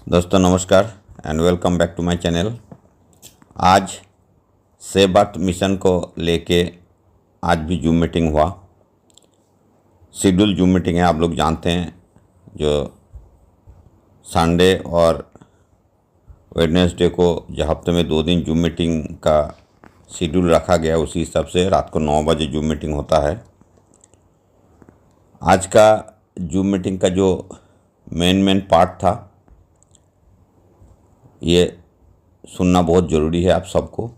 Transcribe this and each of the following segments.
दोस्तों नमस्कार and welcome back to my channel. आज सेव अर्थ मिशन को लेके आज भी जूम मीटिंग हुआ। शेड्यूल जूम मीटिंग है, आप लोग जानते हैं, जो संडे और वेडनेसडे को जो हफ्ते में 2 दिन जूम मीटिंग का शेड्यूल रखा गया, उसी हिसाब से रात को 9 बजे जूम मीटिंग होता है। आज का जूम मीटिंग का जो मेन पार्ट था, ये सुनना बहुत ज़रूरी है आप सबको,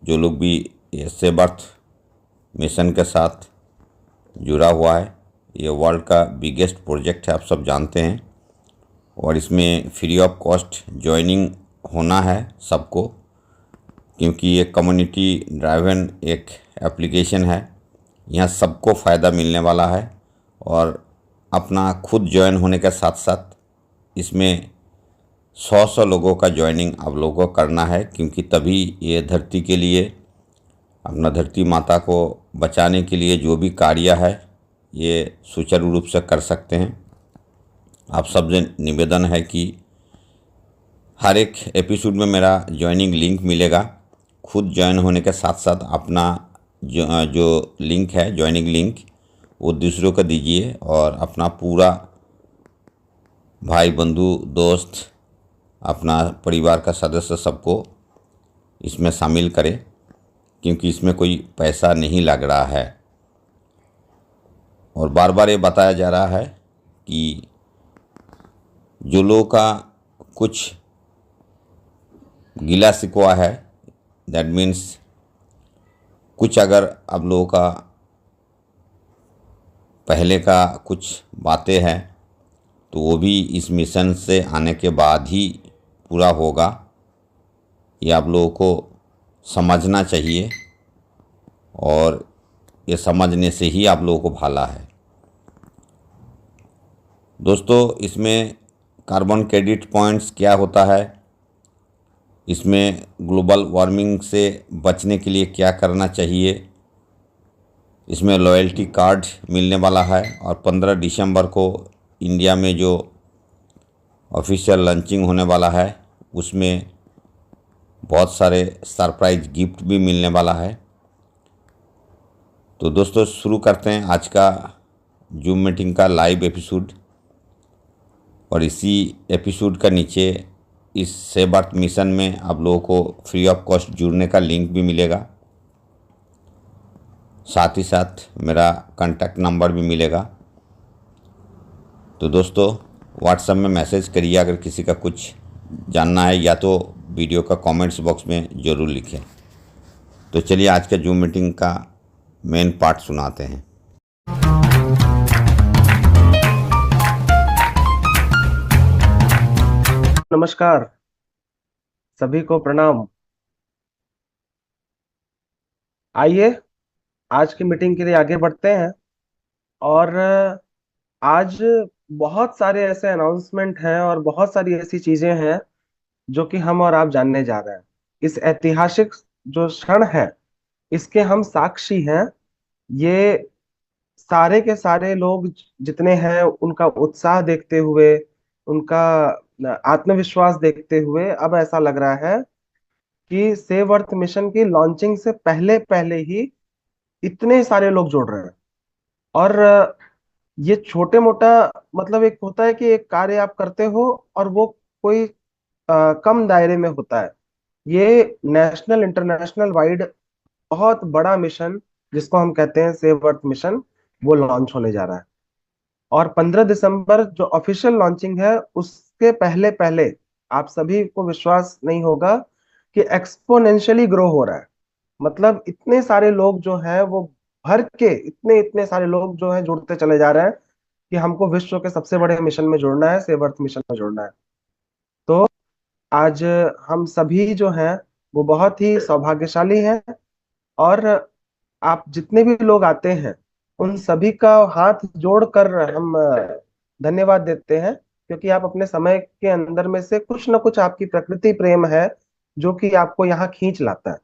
जो लोग भी सेव अर्थ मिशन के साथ जुड़ा हुआ है। ये वर्ल्ड का बिगेस्ट प्रोजेक्ट है, आप सब जानते हैं, और इसमें फ्री ऑफ कॉस्ट ज्वाइनिंग होना है सबको, क्योंकि ये कम्युनिटी ड्राइवन एक एप्लीकेशन है। यहाँ सबको फ़ायदा मिलने वाला है, और अपना खुद ज्वाइन होने के साथ साथ इसमें 100 लोगों का ज्वाइनिंग आप लोगों को करना है, क्योंकि तभी ये धरती के लिए, अपना धरती माता को बचाने के लिए जो भी कार्य है ये सुचारू रूप से कर सकते हैं। आप सबसे निवेदन है कि हर एक एपिसोड में मेरा ज्वाइनिंग लिंक मिलेगा। खुद ज्वाइन होने के साथ साथ अपना जो लिंक है, ज्वाइनिंग लिंक, वो दूसरों को दीजिए, और अपना पूरा भाई बंधु दोस्त, अपना परिवार का सदस्य सबको इसमें शामिल करें, क्योंकि इसमें कोई पैसा नहीं लग रहा है। और बार बार ये बताया जा रहा है कि जो लोगों का कुछ गिला शिकवा है, दैट मीन्स कुछ अगर आप लोगों का पहले का कुछ बातें हैं, तो वो भी इस मिशन से आने के बाद ही पूरा होगा। ये आप लोगों को समझना चाहिए, और ये समझने से ही आप लोगों को भाला है। दोस्तों, इसमें कार्बन क्रेडिट पॉइंट्स क्या होता है, इसमें ग्लोबल वार्मिंग से बचने के लिए क्या करना चाहिए, इसमें लॉयल्टी कार्ड मिलने वाला है, और 15 दिसंबर को इंडिया में जो ऑफिशियल लॉन्चिंग होने वाला है, उसमें बहुत सारे सरप्राइज गिफ्ट भी मिलने वाला है। तो दोस्तों, शुरू करते हैं आज का जूम मीटिंग का लाइव एपिसोड। और इसी एपिसोड का नीचे इस सेव अर्थ मिशन में आप लोगों को फ्री ऑफ कॉस्ट जुड़ने का लिंक भी मिलेगा, साथ ही साथ मेरा कॉन्टैक्ट नंबर भी मिलेगा। तो दोस्तों, व्हाट्सएप में मैसेज करिए अगर किसी का कुछ जानना है, या तो वीडियो का कमेंट्स बॉक्स में ज़रूर लिखें। तो चलिए आज का जूम मीटिंग का मेन पार्ट सुनाते हैं। नमस्कार, सभी को प्रणाम। आइए आज की मीटिंग के लिए आगे बढ़ते हैं। और आज बहुत सारे ऐसे अनाउंसमेंट हैं और बहुत सारी ऐसी चीजें हैं जो कि हम और आप जानने जा रहे हैं। इस ऐतिहासिक जो क्षण है, इसके हम साक्षी हैं। ये सारे के सारे लोग जितने हैं, उनका उत्साह देखते हुए, उनका आत्मविश्वास देखते हुए अब ऐसा लग रहा है कि सेव अर्थ मिशन की लॉन्चिंग से पहले पहले ही इतने सारे लोग जुड़ रहे हैं। और ये छोटे मोटा, मतलब एक होता है कि एक कार्य आप करते हो और वो कोई कम दायरे में होता है। ये नेशनल इंटरनेशनल वाइड बहुत बड़ा मिशन, जिसको हम कहते हैं सेव अर्थ मिशन, वो लॉन्च होने जा रहा है। और 15 दिसंबर जो ऑफिशियल लॉन्चिंग है, उसके पहले पहले आप सभी को विश्वास नहीं होगा कि एक्सपोनेंशियली ग्रो हो रहा है। मतलब इतने सारे लोग जो हैं वो भर के, इतने इतने सारे लोग जो हैं जुड़ते चले जा रहे हैं कि हमको विश्व के सबसे बड़े मिशन में जुड़ना है, सेव अर्थ मिशन में जुड़ना है। तो आज हम सभी जो हैं वो बहुत ही सौभाग्यशाली हैं। और आप जितने भी लोग आते हैं, उन सभी का हाथ जोड़कर हम धन्यवाद देते हैं, क्योंकि आप अपने समय के अंदर में से कुछ ना कुछ, आपकी प्रकृति प्रेम है जो कि आपको यहाँ खींच लाता है।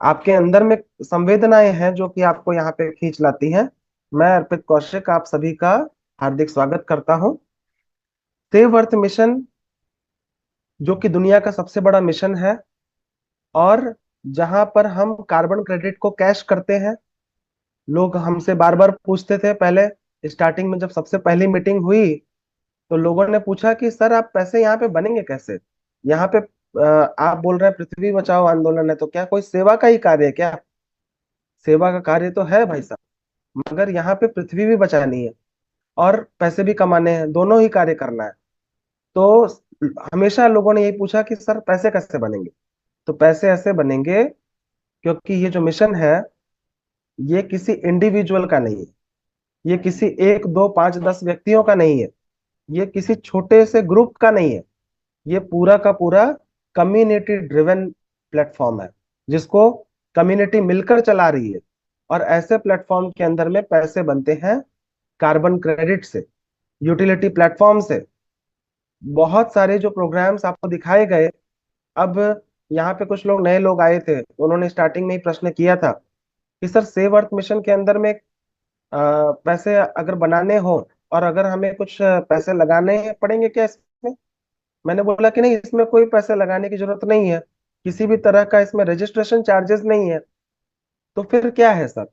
आपके अंदर में संवेदनाएं हैं जो कि आपको यहाँ पे खींच लाती हैं। मैं अर्पित कौशिक आप सभी का हार्दिक स्वागत करता हूँ। सेव अर्थ मिशन जो कि दुनिया का सबसे बड़ा मिशन है, और जहां पर हम कार्बन क्रेडिट को कैश करते हैं। लोग हमसे बार बार पूछते थे, पहले स्टार्टिंग में जब सबसे पहली मीटिंग हुई तो लोगों ने पूछा कि सर आप पैसे यहाँ पे बनेंगे कैसे? यहाँ पे आप बोल रहे हैं पृथ्वी बचाओ आंदोलन है, तो क्या कोई सेवा का ही कार्य है क्या? सेवा का कार्य तो है भाई साहब, मगर यहाँ पे पृथ्वी भी बचानी है और पैसे भी कमाने हैं, दोनों ही कार्य करना है। तो हमेशा लोगों ने यही पूछा कि सर पैसे कैसे बनेंगे? तो पैसे ऐसे बनेंगे, क्योंकि ये जो मिशन है ये किसी इंडिविजुअल का नहीं है, ये किसी एक दो पांच दस व्यक्तियों का नहीं है, ये किसी छोटे से ग्रुप का नहीं है, ये पूरा का पूरा कम्युनिटी ड्रिवन प्लेटफॉर्म है, जिसको कम्युनिटी मिलकर चला रही है। और ऐसे प्लेटफॉर्म के अंदर में पैसे बनते हैं कार्बन क्रेडिट से, यूटिलिटी प्लेटफॉर्म से। बहुत सारे जो प्रोग्राम्स आपको दिखाए गए, अब यहाँ पे कुछ लोग नए लोग आए थे, उन्होंने स्टार्टिंग में ही प्रश्न किया था कि सर सेव अर्थ मिशन के अंदर में पैसे अगर बनाने हो और अगर हमें कुछ पैसे लगाने पड़ेंगे क्या इसमें? मैंने बोला कि नहीं, इसमें कोई पैसे लगाने की जरूरत नहीं है, किसी भी तरह का इसमें रजिस्ट्रेशन चार्जेस नहीं है। तो फिर क्या है सर?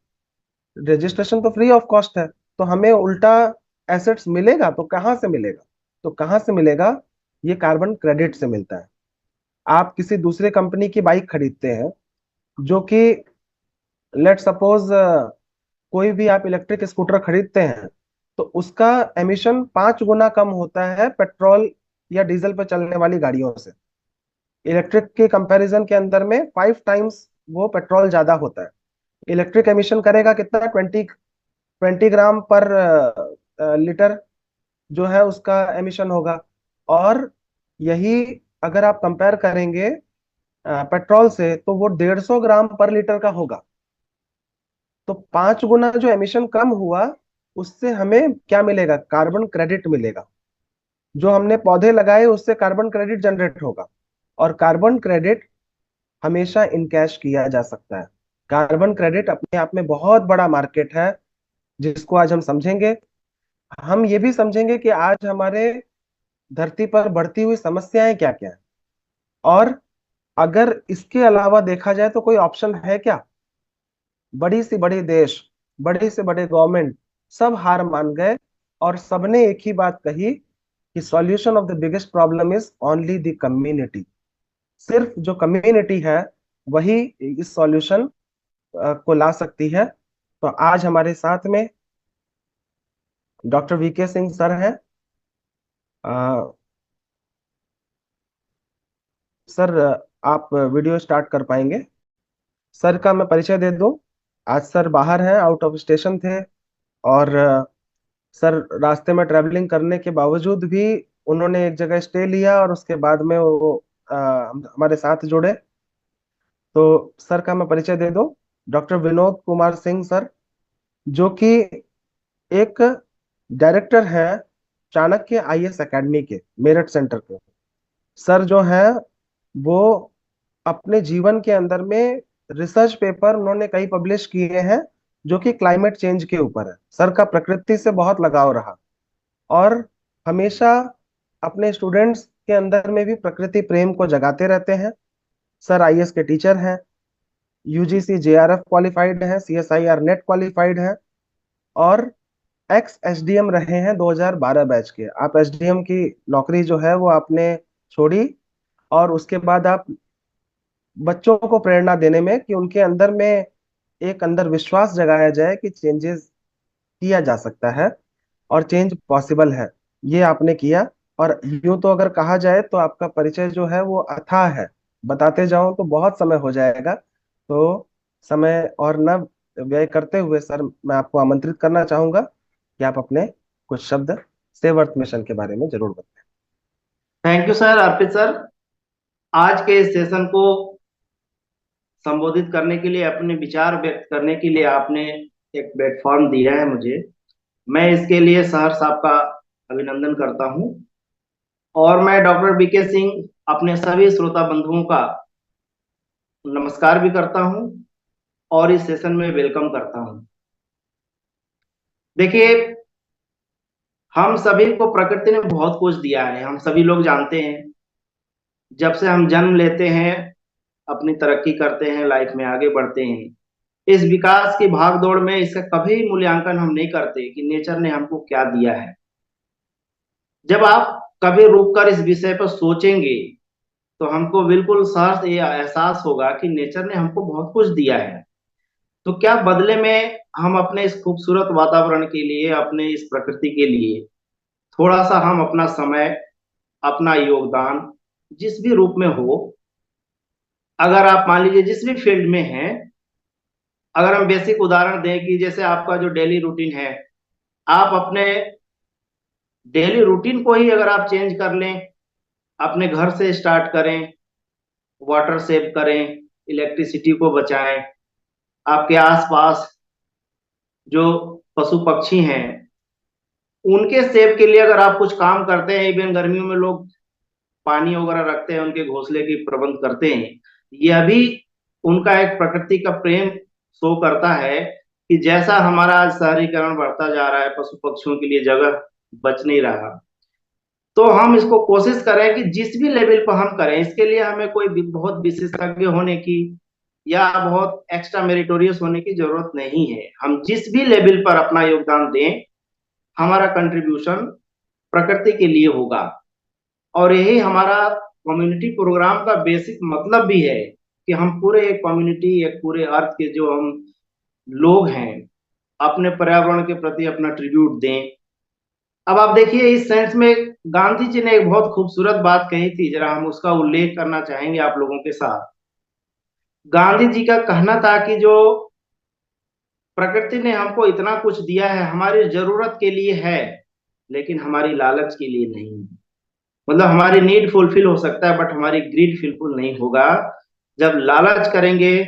रजिस्ट्रेशन तो फ्री ऑफ कॉस्ट है, तो हमें उल्टा एसेट्स मिलेगा तो कहाँ से मिलेगा? तो कहाँ से मिलेगा? ये कार्बन क्रेडिट से मिलता है। आप किसी दूसरे कंपनी की बाइक खरीदते हैं, जो कि लेट सपोज कोई भी आप इलेक्ट्रिक स्कूटर खरीदते हैं, तो उसका एमिशन 5 गुना कम होता है पेट्रोल या डीजल पर चलने वाली गाड़ियों से। इलेक्ट्रिक के कंपैरिजन के अंदर में 5 टाइम्स वो पेट्रोल ज्यादा होता है। इलेक्ट्रिक एमिशन करेगा कितना? 20 ग्राम पर लीटर जो है उसका एमिशन होगा। और यही अगर आप कंपेयर करेंगे पेट्रोल से, तो वो 150 ग्राम पर लीटर का होगा। तो 5 गुना जो एमिशन कम हुआ, उससे हमें क्या मिलेगा? कार्बन क्रेडिट मिलेगा। जो हमने पौधे लगाए उससे कार्बन क्रेडिट जनरेट होगा, और कार्बन क्रेडिट हमेशा इनकैश किया जा सकता है। कार्बन क्रेडिट अपने आप में बहुत बड़ा मार्केट है, जिसको आज हम समझेंगे। हम ये भी समझेंगे कि आज हमारे धरती पर बढ़ती हुई समस्याएं क्या क्या है, और अगर इसके अलावा देखा जाए तो कोई ऑप्शन है क्या? बड़ी से बड़ी देश, बड़े से बड़े गवर्नमेंट सब हार मान गए, और सबने एक ही बात कही कि solution of the biggest problem is only the community. सिर्फ जो कम्युनिटी है वही इस सॉल्यूशन को ला सकती है। तो आज हमारे साथ में डॉक्टर वीके सिंह सर हैं। अ, सर, आप वीडियो स्टार्ट कर पाएंगे? सर का मैं परिचय दे दूं। आज सर बाहर हैं, आउट ऑफ स्टेशन थे, और सर रास्ते में ट्रैवलिंग करने के बावजूद भी उन्होंने एक जगह स्टे लिया, और उसके बाद में वो हमारे साथ जुड़े। तो सर का मैं परिचय दे दूं। डॉक्टर विनोद कुमार सिंह सर, जो कि एक डायरेक्टर हैं चाणक्य आईएएस एकेडमी के, मेरठ सेंटर के। सर जो है वो अपने जीवन के अंदर में रिसर्च पेपर उन्होंने कई पब्लिश किए हैं, जो कि क्लाइमेट चेंज के ऊपर है। सर का प्रकृति से बहुत लगाव रहा, और हमेशा अपने स्टूडेंट्स के अंदर में भी प्रकृति प्रेम को जगाते रहते हैं। सर आईएएस के टीचर हैं, यूजीसी जेआरएफ क्वालिफाइड हैं, सीएसआईआर नेट क्वालिफाइड हैं, और एक्स एसडीएम रहे हैं 2012 बैच के। आप एसडीएम की नौकरी जो है वो आपने छोड़ी, और उसके बाद आप बच्चों को प्रेरणा देने में, कि उनके अंदर में एक अंदर विश्वास जगाया जाए कि चेंजेस किया जा सकता है और चेंज पॉसिबल है, ये आपने किया। और यूं तो अगर कहा जाए तो आपका परिचय जो है वो अथाह है, बताते जाऊं तो बहुत समय हो जाएगा। तो समय और न व्यय करते हुए सर, मैं आपको आमंत्रित करना चाहूंगा कि आप अपने कुछ शब्द सेव अर्थ मिशन के बारे में जरूर बताएं। Thank you sir, Arpit sir. आज के इस सेशन को संबोधित करने के लिए, अपने विचार व्यक्त करने के लिए आपने एक प्लेटफॉर्म दिया है मुझे। मैं इसके लिए सहर्ष आपका अभिनंदन करता हूं। और मैं डॉक्टर बीके सिंह अपने सभी श्रोता बंधुओं का नमस्कार भी करता हूं और इस सेशन में वेलकम करता हूं। देखिए, हम सभी को प्रकृति ने बहुत कुछ दिया है, हम सभी लोग जानते हैं। जब से हम जन्म लेते हैं, अपनी तरक्की करते हैं, लाइफ में आगे बढ़ते हैं, इस विकास की भागदौड़ में इसका कभी मूल्यांकन हम नहीं करते कि नेचर ने हमको क्या दिया है। जब आप कभी रुककर इस विषय पर सोचेंगे तो हमको बिल्कुल सहर्ष ये एहसास होगा कि नेचर ने हमको बहुत कुछ दिया है। तो क्या बदले में हम अपने इस खूबसूरत वातावरण के लिए, अपने इस प्रकृति के लिए थोड़ा सा हम अपना समय, अपना योगदान जिस भी रूप में हो, अगर आप मान लीजिए जिस भी फील्ड में हैं, अगर हम बेसिक उदाहरण दें कि जैसे आपका जो डेली रूटीन है, आप अपने डेली रूटीन को ही अगर आप चेंज कर लें, अपने घर से स्टार्ट करें, वाटर सेव करें, इलेक्ट्रिसिटी को बचाएं, आपके आसपास जो पशु पक्षी हैं उनके सेव के लिए अगर आप कुछ काम करते हैं, इवन गर्मियों में लोग पानी वगैरह रखते हैं, उनके घोंसले की प्रबंध करते हैं, यह भी उनका एक प्रकृति का प्रेम शो करता है कि जैसा हमारा आज शहरीकरण बढ़ता जा रहा है, पशु पक्षियों के लिए जगह बच नहीं रहा, तो हम इसको कोशिश करें कि जिस भी लेवल पर हम करें, इसके लिए हमें कोई बहुत विशेषज्ञ होने की या बहुत एक्स्ट्रा मेरिटोरियस होने की जरूरत नहीं है। हम जिस भी लेवल पर अपना योगदान दें, हमारा कंट्रीब्यूशन प्रकृति के लिए होगा। और यही हमारा कम्युनिटी प्रोग्राम का बेसिक मतलब भी है कि हम पूरे एक कम्युनिटी, एक पूरे अर्थ के जो हम लोग हैं, अपने पर्यावरण के प्रति अपना ट्रिब्यूट दें। अब आप देखिए इस सेंस में गांधी जी ने एक बहुत खूबसूरत बात कही थी, जरा हम उसका उल्लेख करना चाहेंगे आप लोगों के साथ। गांधी जी का कहना था कि जो प्रकृति ने हमको इतना कुछ दिया है, हमारी जरूरत के लिए है, लेकिन हमारी लालच के लिए नहीं। मतलब हमारी नीड फुलफिल हो सकता है, बट हमारी ग्रीड फुलफिल नहीं होगा। जब लालच करेंगे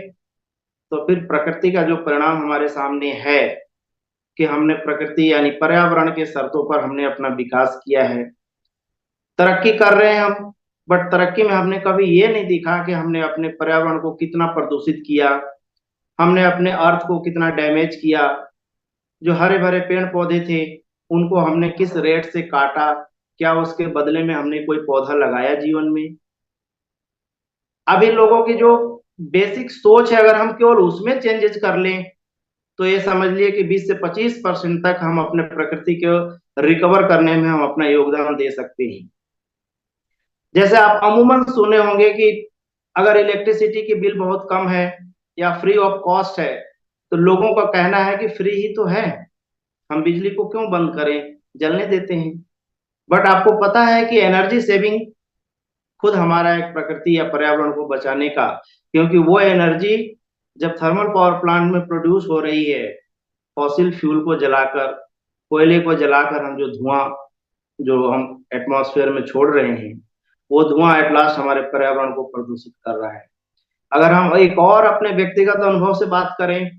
तो फिर प्रकृति का जो परिणाम हमारे सामने है कि हमने प्रकृति यानी पर्यावरण के शर्तों पर हमने अपना विकास किया है, तरक्की कर रहे हैं हम, बट तरक्की में हमने कभी ये नहीं देखा कि हमने अपने पर्यावरण को कितना प्रदूषित किया, हमने अपने अर्थ को कितना डैमेज किया। जो हरे भरे पेड़ पौधे थे उनको हमने किस रेट से काटा, क्या उसके बदले में हमने कोई पौधा लगाया जीवन में। अभी लोगों की जो बेसिक सोच है, अगर हम केवल उसमें चेंजेस कर लें तो ये समझ लिए कि 20 से 25% तक हम अपने प्रकृति को रिकवर करने में हम अपना योगदान दे सकते हैं। जैसे आप अमूमन सुने होंगे कि अगर इलेक्ट्रिसिटी की बिल बहुत कम है या फ्री ऑफ कॉस्ट है, तो लोगों का कहना है कि फ्री ही तो है, हम बिजली को क्यों बंद करें, जलने देते हैं। बट आपको पता है कि एनर्जी सेविंग खुद हमारा एक प्रकृति या पर्यावरण को बचाने का, क्योंकि वो एनर्जी जब थर्मल पावर प्लांट में प्रोड्यूस हो रही है, फॉसिल फ्यूल को जलाकर, कोयले को जलाकर हम जो धुआं जो हम एटमॉस्फेयर में छोड़ रहे हैं, वो धुआं एट लास्ट हमारे पर्यावरण को प्रदूषित कर रहा है। अगर हम एक और अपने व्यक्तिगत अनुभव से बात करें,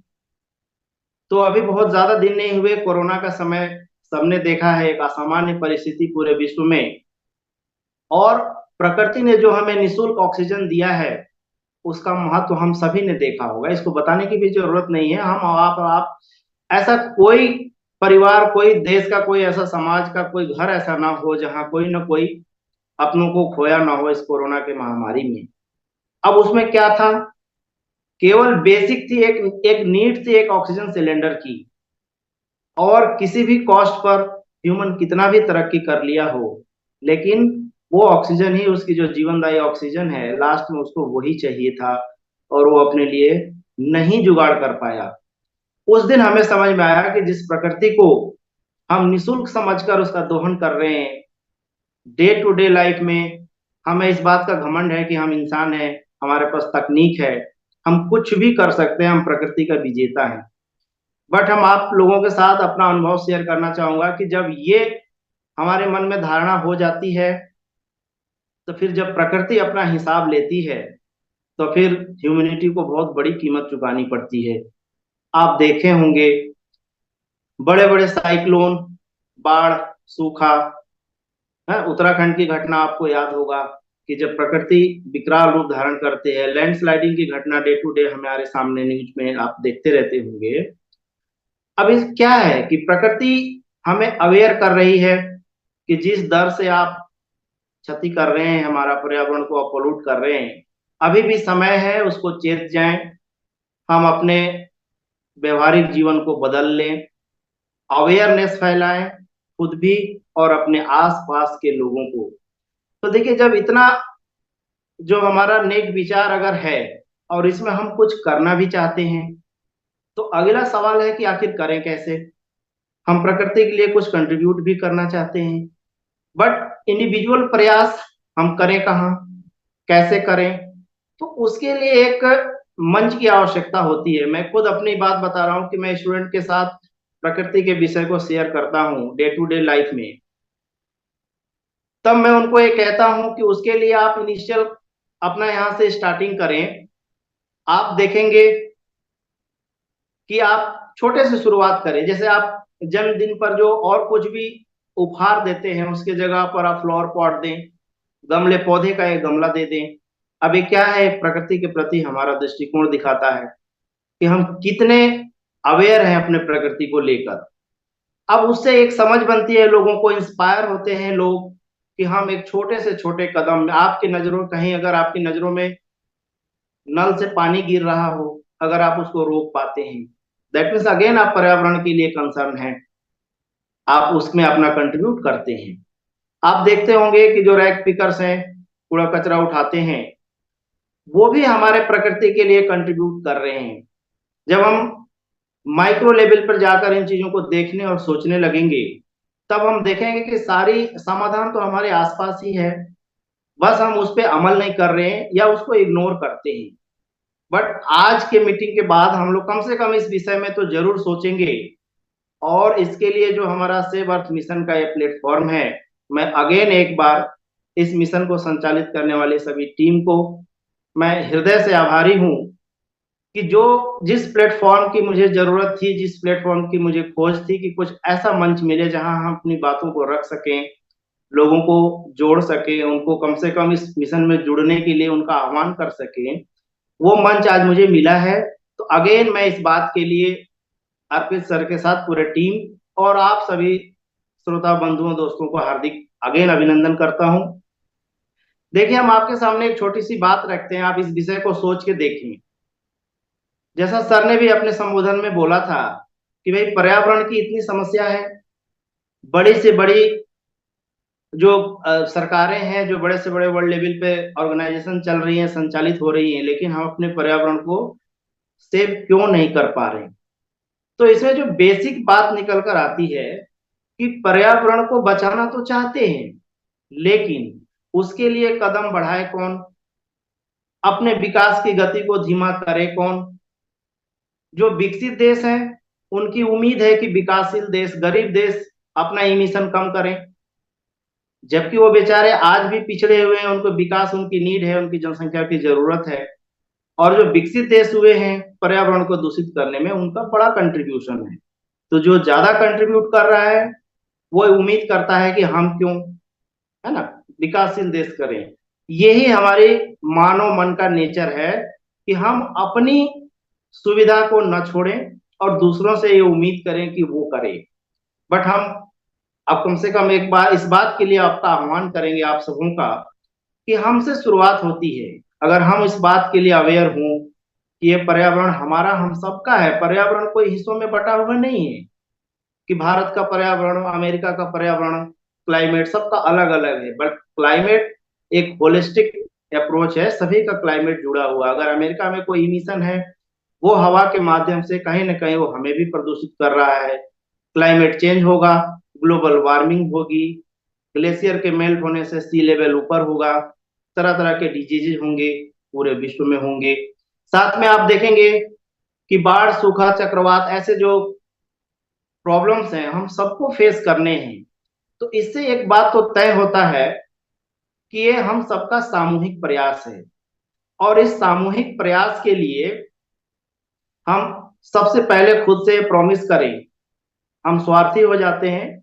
तो अभी बहुत ज्यादा दिन नहीं हुए, कोरोना का समय सबने देखा है, एक असामान्य परिस्थिति पूरे विश्व में, और प्रकृति ने जो हमें निःशुल्क ऑक्सीजन दिया है उसका महत्व हम सभी ने देखा होगा, इसको बताने की भी जरूरत नहीं है। हम आप ऐसा कोई परिवार, कोई देश का, कोई ऐसा समाज का कोई घर ऐसा ना हो जहां कोई ना कोई अपनों को खोया ना हो इस कोरोना के महामारी में। अब उसमें क्या था, केवल बेसिक थी, एक एक नीड थी, एक ऑक्सीजन सिलेंडर की। और किसी भी कॉस्ट पर ह्यूमन कितना भी तरक्की कर लिया हो, लेकिन वो ऑक्सीजन ही, उसकी जो जीवनदायी ऑक्सीजन है, लास्ट में उसको वही चाहिए था और वो अपने लिए नहीं जुगाड़ कर पाया। उस दिन हमें समझ में आया कि जिस प्रकृति को हम निशुल्क समझकर उसका दोहन कर रहे हैं, डे टू डे लाइफ में हमें इस बात का घमंड है कि हम इंसान हैं, हमारे पास तकनीक है, हम कुछ भी कर सकते हैं, हम प्रकृति का विजेता है। बट हम आप लोगों के साथ अपना अनुभव शेयर करना चाहूंगा कि जब ये हमारे मन में धारणा हो जाती है, तो फिर जब प्रकृति अपना हिसाब लेती है तो फिर ह्यूमैनिटी को बहुत बड़ी कीमत चुकानी पड़ती है। आप देखे होंगे बड़े बड़े साइक्लोन, बाढ़, सूखा, है उत्तराखंड की घटना आपको याद होगा कि जब प्रकृति विकराल रूप धारण करते हैं, लैंडस्लाइडिंग की घटना डे टू डे हमारे सामने न्यूज में आप देखते रहते होंगे। अब इस क्या है कि प्रकृति हमें अवेयर कर रही है कि जिस दर से आप क्षति कर रहे हैं, हमारा पर्यावरण को अपॉल्यूट कर रहे हैं, अभी भी समय है, उसको चेत जाएं, हम अपने व्यवहारिक जीवन को बदल लें, अवेयरनेस फैलाएं खुद भी और अपने आसपास के लोगों को। तो देखिए, जब इतना जो हमारा नेक विचार अगर है और इसमें हम कुछ करना भी चाहते हैं, तो अगला सवाल है कि आखिर करें कैसे। हम प्रकृति के लिए कुछ कंट्रीब्यूट भी करना चाहते हैं, बट इंडिविजुअल प्रयास हम करें कहाँ, कैसे करें? तो उसके लिए एक मंच की आवश्यकता होती है। मैं खुद अपनी बात बता रहा हूँ कि मैं स्टूडेंट के साथ प्रकृति के विषय को शेयर करता हूँ डे टू डे लाइफ में, तब मैं उनको ये कहता हूँ कि उसके लिए आप इनिशियल अपना यहाँ से स्टार्टिंग करें। आप देखेंगे कि आप छोटे से शुरुआत करें, जैसे आप जन्मदिन पर जो और कुछ भी उपहार देते हैं उसके जगह पर आप फ्लावर पॉट दें, गमले पौधे का एक गमला दे दें। अभी क्या है, प्रकृति के प्रति हमारा दृष्टिकोण दिखाता है कि हम कितने अवेयर हैं अपने प्रकृति को लेकर। अब उससे एक समझ बनती है, लोगों को इंस्पायर होते हैं लोग कि हम एक छोटे से छोटे कदम, आपकी नजरों कहीं अगर आपकी नजरों में नल से पानी गिर रहा हो, अगर आप उसको रोक पाते हैं, दैट मीन्स अगेन आप पर्यावरण के लिए कंसर्न हैं, आप उसमें अपना कंट्रीब्यूट करते हैं। आप देखते होंगे कि जो रैक पिकर्स हैं, कूड़ा कचरा उठाते हैं, वो भी हमारे प्रकृति के लिए कंट्रीब्यूट कर रहे हैं। जब हम माइक्रो लेवल पर जाकर इन चीजों को देखने और सोचने लगेंगे, तब हम देखेंगे कि सारी समाधान तो हमारे आसपास ही है, बस हम उस पर अमल नहीं कर रहे हैं या उसको इग्नोर करते हैं। बट आज के मीटिंग के बाद हम लोग कम से कम इस विषय में तो जरूर सोचेंगे, और इसके लिए जो हमारा सेव अर्थ मिशन का ये प्लेटफॉर्म है, मैं अगेन एक बार इस मिशन को संचालित करने वाले सभी टीम को मैं हृदय से आभारी हूँ कि जो जिस प्लेटफॉर्म की मुझे जरूरत थी, जिस प्लेटफॉर्म की मुझे खोज थी कि कुछ ऐसा मंच मिले जहां हम अपनी बातों को रख सकें, लोगों को जोड़ सकें, उनको कम से कम इस मिशन में जुड़ने के लिए उनका आह्वान कर सकें, वो मंच आज मुझे मिला है। तो अगेन मैं इस बात के लिए अर्पित सर के साथ पूरे टीम और आप सभी श्रोता बंधुओं दोस्तों को हार्दिक अगेन अभिनंदन करता हूं। देखिए, हम आपके सामने एक छोटी सी बात रखते हैं, आप इस विषय को सोच के देखें। जैसा सर ने भी अपने संबोधन में बोला था कि भाई पर्यावरण की इतनी समस्या है, बड़ी से बड़ी जो सरकारें हैं, जो बड़े से बड़े वर्ल्ड लेवल पे ऑर्गेनाइजेशन चल रही हैं, संचालित हो रही हैं, लेकिन हम अपने पर्यावरण को सेव क्यों नहीं कर पा रहे? तो इसमें जो बेसिक बात निकल कर आती है कि पर्यावरण को बचाना तो चाहते हैं, लेकिन उसके लिए कदम बढ़ाए कौन, अपने विकास की गति को धीमा करे कौन? जो विकसित देश हैं उनकी उम्मीद है कि विकासशील देश, गरीब देश अपना इमिशन कम करें, जबकि वो बेचारे आज भी पिछड़े हुए हैं, उनको विकास, उनकी नीड है, उनकी जनसंख्या की जरूरत है। और जो विकसित देश हुए हैं, पर्यावरण को दूषित करने में उनका बड़ा कंट्रीब्यूशन है। तो जो ज्यादा कंट्रीब्यूट कर रहा है वो उम्मीद करता है कि हम क्यों, है ना, विकासशील देश करें। यही हमारे मानव मन का नेचर है कि हम अपनी सुविधा को न छोड़ें और दूसरों से ये उम्मीद करें कि वो करें। बट हम अब कम से कम एक बार इस बात के लिए आपका आह्वान करेंगे, आप सबों का, कि हमसे शुरुआत होती है। अगर हम इस बात के लिए अवेयर हों कि ये पर्यावरण हमारा, हम सबका है, पर्यावरण कोई हिस्सों में बटा हुआ नहीं है कि भारत का पर्यावरण, अमेरिका का पर्यावरण, क्लाइमेट सबका अलग अलग है। बट क्लाइमेट एक होलिस्टिक अप्रोच है, सभी का क्लाइमेट जुड़ा हुआ। अगर अमेरिका में कोई इमिशन है, वो हवा के माध्यम से कहीं ना कहीं वो हमें भी प्रदूषित कर रहा है। क्लाइमेट चेंज होगा, ग्लोबल वार्मिंग होगी, ग्लेशियर के मेल्ट होने से सी लेवल ऊपर होगा, तरह तरह के डिजीज होंगे, पूरे विश्व में होंगे। साथ में आप देखेंगे कि बाढ़, सूखा, चक्रवात, ऐसे जो प्रॉब्लम्स हैं हम सबको फेस करने हैं। तो इससे एक बात तो तय होता है कि ये हम सबका सामूहिक प्रयास है, और इस सामूहिक प्रयास के लिए हम सबसे पहले खुद से प्रॉमिस करें। हम स्वार्थी हो जाते हैं,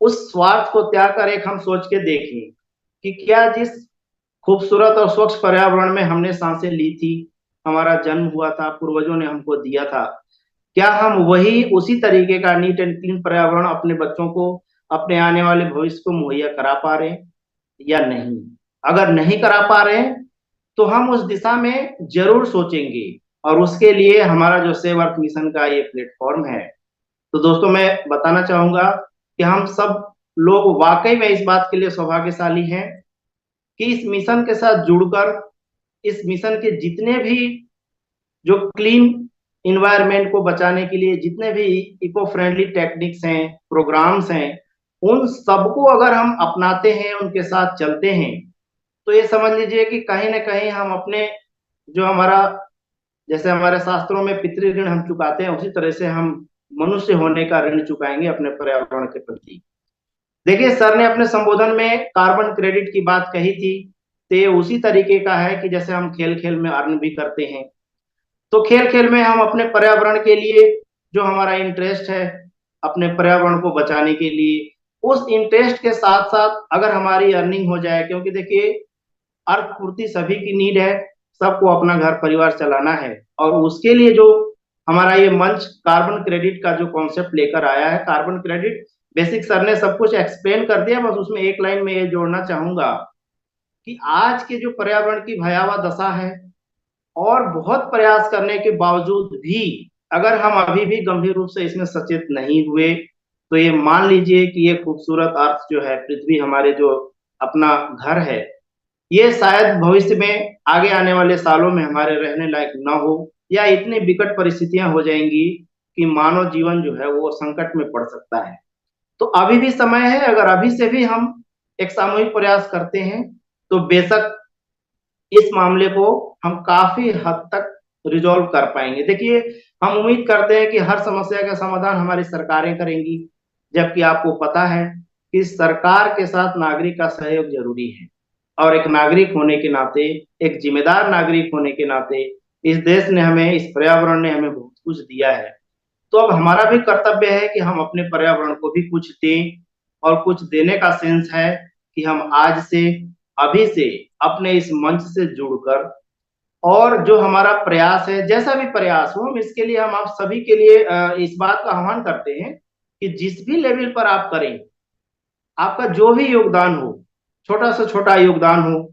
उस स्वार्थ को त्याग कर एक हम सोच के देखें कि क्या जिस खूबसूरत और स्वच्छ पर्यावरण में हमने सांसें ली थी, हमारा जन्म हुआ था, पूर्वजों ने हमको दिया था, क्या हम वही उसी तरीके का नीट एंड क्लीन पर्यावरण अपने बच्चों को, अपने आने वाले भविष्य को मुहैया करा पा रहे हैं? या नहीं। अगर नहीं करा पा रहे हैं तो हम उस दिशा में जरूर सोचेंगे, और उसके लिए हमारा जो सेव अर्थ मिशन का ये प्लेटफॉर्म है। तो दोस्तों, मैं बताना चाहूंगा कि हम सब लोग वाकई में इस बात के लिए सौभाग्यशाली हैं कि इस मिशन के साथ जुड़कर इस मिशन के जितने भी जो क्लीन इन्वायरमेंट को बचाने के लिए जितने भी इको फ्रेंडली टेक्निक्स हैं, प्रोग्राम्स हैं, उन सबको अगर हम अपनाते हैं, उनके साथ चलते हैं, तो ये समझ लीजिए कि कहीं ना कहीं हम अपने जो हमारा, जैसे हमारे शास्त्रों में पितृ ऋण हम चुकाते हैं, उसी तरह से हम मनुष्य होने का ऋण चुकाएंगे अपने पर्यावरण के प्रति। देखिए, सर ने अपने संबोधन में कार्बन क्रेडिट की बात कही थी, तो ये उसी तरीके का है कि जैसे हम खेल खेल में अर्न भी करते हैं, तो खेल खेल में हम अपने पर्यावरण के लिए जो हमारा इंटरेस्ट है, अपने पर्यावरण को बचाने के लिए, उस इंटरेस्ट के साथ साथ अगर हमारी अर्निंग हो जाए, क्योंकि देखिए अर्थ पूर्ति सभी की नीड है, सबको अपना घर परिवार चलाना है, और उसके लिए जो हमारा ये मंच कार्बन क्रेडिट का जो कॉन्सेप्ट लेकर आया है, कार्बन क्रेडिट बेसिक सर ने सब कुछ एक्सप्लेन कर दिया, बस उसमें एक लाइन में ये जोड़ना चाहूंगा कि आज के जो पर्यावरण की भयावह दशा है, और बहुत प्रयास करने के बावजूद भी अगर हम अभी भी गंभीर रूप से इसमें सचेत नहीं हुए, तो ये मान लीजिए कि ये खूबसूरत अर्थ जो है, पृथ्वी, हमारे जो अपना घर है, ये शायद भविष्य में आगे आने वाले सालों में हमारे रहने लायक न हो, या इतनी विकट परिस्थितियां हो जाएंगी कि मानव जीवन जो है वो संकट में पड़ सकता है। तो अभी भी समय है, अगर अभी से भी हम एक सामूहिक प्रयास करते हैं, तो बेशक इस मामले को हम काफी हद तक रिजॉल्व कर पाएंगे। देखिए, हम उम्मीद करते हैं कि हर समस्या का समाधान हमारी सरकारें करेंगी, जबकि आपको पता है कि सरकार के साथ नागरिक का सहयोग जरूरी है, और एक नागरिक होने के नाते, एक जिम्मेदार नागरिक होने के नाते, इस देश ने हमें, इस पर्यावरण ने हमें बहुत कुछ दिया है। तो अब हमारा भी कर्तव्य है कि हम अपने पर्यावरण को भी कुछ दें, और कुछ देने का सेंस है कि हम आज से, अभी से अपने इस मंच से जुड़कर, और जो हमारा प्रयास है, जैसा भी प्रयास हो, हम इसके लिए, हम आप सभी के लिए इस बात का आह्वान करते हैं कि जिस भी लेवल पर आप करें, आपका जो भी योगदान हो, छोटा से छोटा योगदान हो,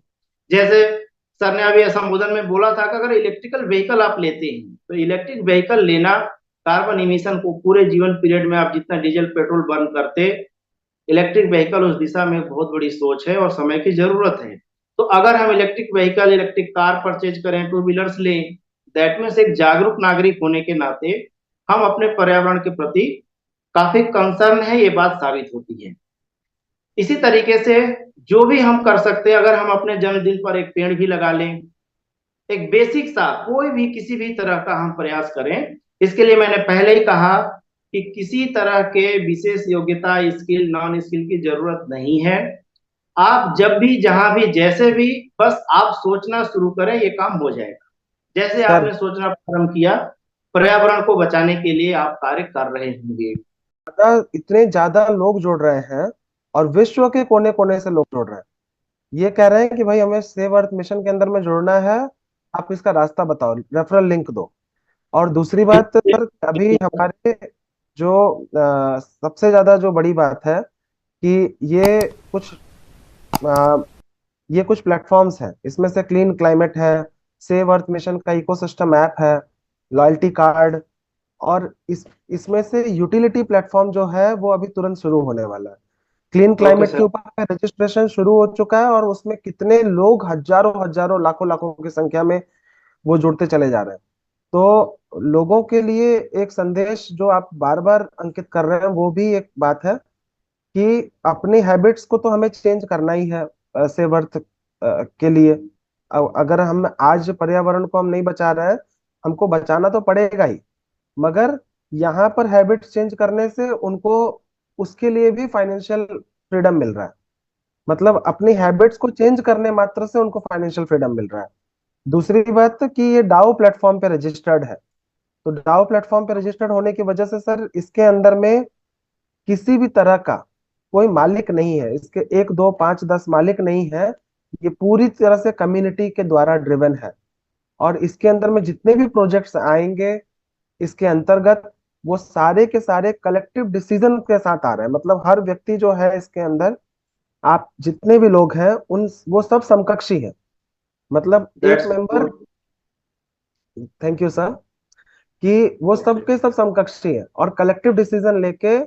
जैसे सर ने अभी संबोधन में बोला था कि अगर इलेक्ट्रिकल व्हीकल आप लेते हैं, तो इलेक्ट्रिक व्हीकल लेना कार्बन इमिशन को पूरे जीवन पीरियड में आप जितना डीजल पेट्रोल बर्न करते, इलेक्ट्रिक व्हीकल उस दिशा में बहुत बड़ी सोच है और समय की जरूरत है। तो अगर हम electric vehicle, electric car purchase करें, टू व्हीलर्स लें, दैट मीन्स एक जागरूक नागरिक होने के नाते हम अपने पर्यावरण के प्रति काफी कंसर्न है, ये बात साबित होती है। इसी तरीके से जो भी हम कर सकते हैं, अगर हम अपने जन्मदिन पर एक पेड़ भी लगा लें, एक बेसिक सा कोई भी किसी भी तरह का हम प्रयास करें, इसके लिए मैंने पहले ही कहा कि किसी तरह के विशेष योग्यता, स्किल, नॉन स्किल की जरूरत नहीं है। आप जब भी, जहां भी, जैसे भी, बस आप सोचना शुरू करें, ये काम हो जाएगा। जैसे सर, आपने सोचना प्रारंभ किया, पर्यावरण को बचाने के लिए आप कार्य कर रहे होंगे। इतने ज्यादा लोग जुड़ रहे हैं, और विश्व के कोने कोने से लोग जुड़ रहे हैं, ये कह रहे हैं कि भाई हमें सेव अर्थ मिशन के अंदर में जुड़ना है, आप इसका रास्ता बताओ, रेफरल लिंक दो। और दूसरी बात सर, अभी हमारे जो सबसे ज्यादा जो बड़ी बात है कि अ, ये कुछ प्लेटफॉर्म्स हैं, इसमें से क्लीन क्लाइमेट है, सेव अर्थ मिशन का इकोसिस्टम ऐप है, लॉयल्टी कार्ड, और इसमें से यूटिलिटी प्लेटफॉर्म जो है वो अभी तुरंत शुरू होने वाला है। क्लीन ओके क्लाइमेट के सर। ऊपर रजिस्ट्रेशन शुरू हो चुका है, और उसमें कितने लोग, हजारों हजारों, लाखों लाखों की संख्या में वो जुड़ते चले जा रहे हैं। तो लोगों के लिए एक संदेश जो आप बार बार अंकित कर रहे हैं, वो भी एक बात है कि अपनी हैबिट्स को तो हमें चेंज करना ही है सेव अर्थ के लिए। अगर हम आज पर्यावरण को हम नहीं बचा रहे हैं, हमको बचाना तो पड़ेगा ही, मगर यहाँ पर हैबिट्स चेंज करने से उनको, उसके लिए भी फाइनेंशियल फ्रीडम मिल रहा है। मतलब अपनी हैबिट्स को चेंज करने मात्र से उनको फाइनेंशियल फ्रीडम मिल रहा है। दूसरी बात कि ये डाउ प्लेटफॉर्म पे रजिस्टर्ड है, तो डाउ प्लेटफॉर्म पे रजिस्टर्ड होने की वजह से सर, इसके अंदर में किसी भी तरह का कोई मालिक नहीं है, इसके एक दो पांच दस मालिक नहीं है, ये पूरी तरह से कम्युनिटी के द्वारा ड्रिवन है। और इसके अंदर में जितने भी प्रोजेक्ट्स आएंगे इसके अंतर्गत, वो सारे के सारे कलेक्टिव डिसीजन के साथ आ रहे हैं। मतलब हर व्यक्ति जो है इसके अंदर आप जितने भी लोग हैं उन वो सब समकक्षी हैं। मतलब एक that's member, good. Thank you sir, कि वो सब ओके। के सब समकक्षी हैं और कलेक्टिव डिसीजन लेके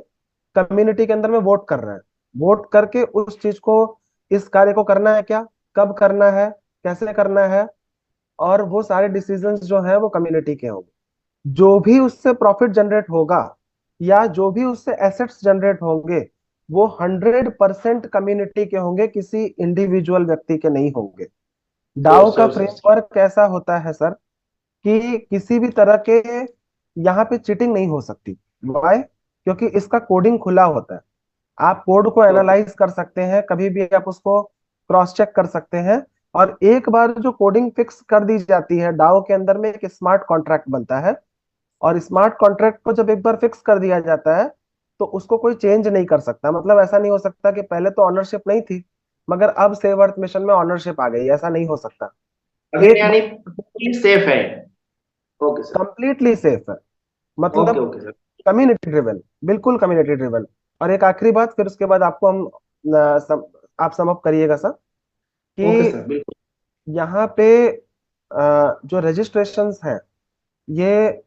कम्युनिटी के अंदर में वोट कर रहे हैं। वोट करके उस चीज को, इस कार्य को करना है क्या, कब करना है, कैसे करना है, और वो सारे डिसीजंस जो हैं वो कम्युनिटी के होंगे। जो भी उससे प्रॉफिट जनरेट होगा या जो भी उससे एसेट्स जनरेट होंगे वो 100% कम्युनिटी के होंगे, किसी इंडिविजुअल व्यक्ति के नहीं होंगे। श्योर डाओ का श्योर सर। फ्रेमवर्क कैसा होता है सर, कि किसी भी तरह के यहाँ पे चीटिंग नहीं हो सकती। वाई? क्योंकि इसका कोडिंग खुला होता है। आप कोड को ओके। एनालाइज कर सकते हैं, कभी भी आप उसको क्रॉस चेक कर सकते हैं। और एक बार जो कोडिंग फिक्स कर दी जाती है, डाओ के अंदर में एक स्मार्ट कॉन्ट्रैक्ट बनता है। और स्मार्ट कॉन्ट्रैक्ट को जब एक बार फिक्स कर दिया जाता है तो उसको कोई चेंज नहीं कर सकता। मतलब ऐसा नहीं हो सकता कि पहले तो ऑनरशिप नहीं थी मगर अब सेव अर्थ मिशन में ऑनरशिप आ गई, ऐसा नहीं हो सकता। अगेन एक यानी बार सेफ है। Okay sir. कंप्लीटली सेफ है। ओके मतलब ओके सर। कम्युनिटी ड्रिवन, बिल्कुल कम्युनिटी ड्रिवन। और एक आखिरी बात, फिर उसके बाद आपको हम आप सम अप करिएगा सर, ओके कि सर बिल्कुल। यहाँ पे जो रजिस्ट्रेशंस हैं ये